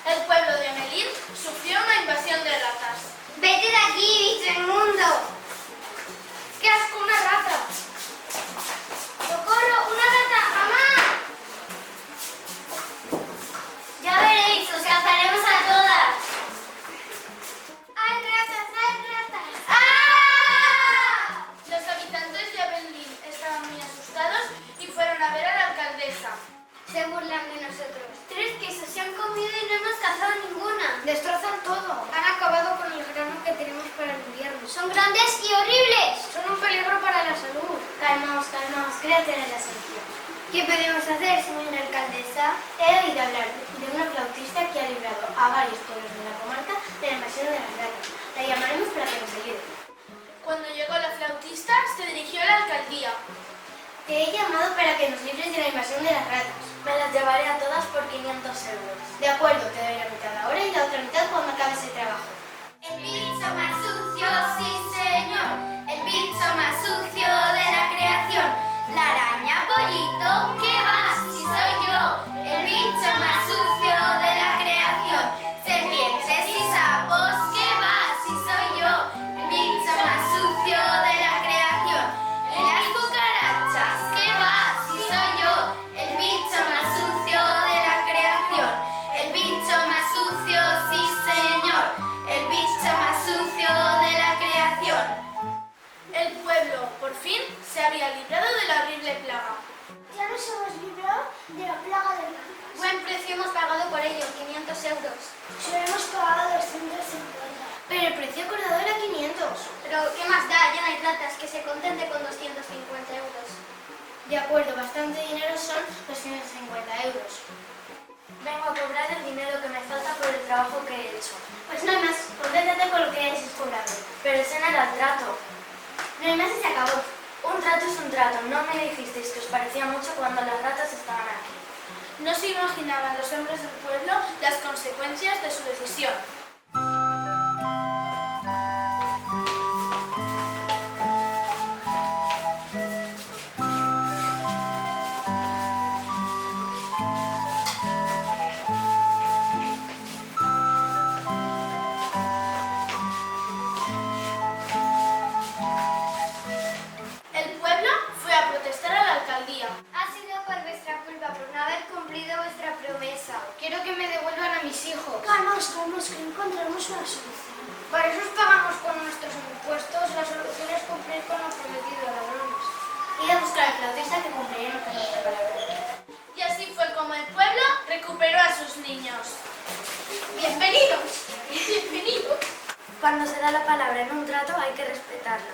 el pueblo de Melín sufrió una invasión de ratas. ¡Vete de aquí, bicho inmundo! ¡Qué asco, una rata! ¡Socorro, una rata! ¡Mamá! Ya veréis, os cazaremos a todas. ¡Hay ratas, hay ratas! ¡Ah! Los habitantes de Melín estaban muy asustados y fueron a ver a la alcaldesa. Se burlan de nosotros. 3 quesos se han comido y no hemos cazado ninguna. Destrozan todo. Han acabado con el grano que tenemos para el invierno. Son grandes y horribles. Son un peligro para la salud. Calmaos, créate en la solución. ¿Qué podemos hacer, señora alcaldesa? He oído hablar de una flautista que ha librado a varios pueblos de la comarca de la invasión de las ratas. La llamaremos para que nos ayude. Cuando llegó la flautista, se dirigió a la alcaldía. Te he llamado para que nos libres de la invasión de las ratas. Me las llevaré a todas por 500 euros. De acuerdo, te doy la mitad ahora y la otra mitad cuando acabes el trabajo. El bicho más sucio, sí señor, el bicho más sucio de la creación. La araña pollito, ¿qué va? Si soy yo, el bicho más sucio de la creación. Serpientes y sapos, ¿qué va? Si soy yo, el bicho más sucio de la creación. Y las cucarachas, ¿qué va? Si soy yo, el bicho más sucio de la creación. El bicho más sucio, sí señor, el bicho más sucio de la creación. El pueblo, por fin, se había librado de la horrible plaga. Ya nos hemos librado de la plaga de ratas. Buen precio hemos pagado por ello, 500 euros. Solo hemos pagado 250. Pero el precio acordado era 500. Pero, ¿qué más da? Ya no hay ratas, que se contente con 250 euros. De acuerdo, bastante dinero son 250 euros. Vengo a cobrar el dinero que me falta por el trabajo que he hecho. Pues no hay más, conténtate con lo que hayas cobrado. Pero ese no era el trato. No hay más y se acabó. Un trato es un trato. No me dijisteis que os parecía mucho cuando las ratas estaban aquí. No se imaginaban los hombres del pueblo las consecuencias de su decisión. El pueblo fue a protestar a la alcaldía. Ha sido por vuestra culpa, por no haber cumplido vuestra promesa. Quiero que me devuelvan a mis hijos. Calmaos, que encontraremos una solución. Para eso os pagamos con nuestros impuestos. La solución es cumplir con lo prometido, ladrones. Ir a buscar al flautista que cumpliremos con nuestra palabra. Y así fue como el pueblo recuperó a sus niños. ¡Bienvenidos! ¡Bienvenidos! Cuando se da la palabra en un trato hay que respetarla.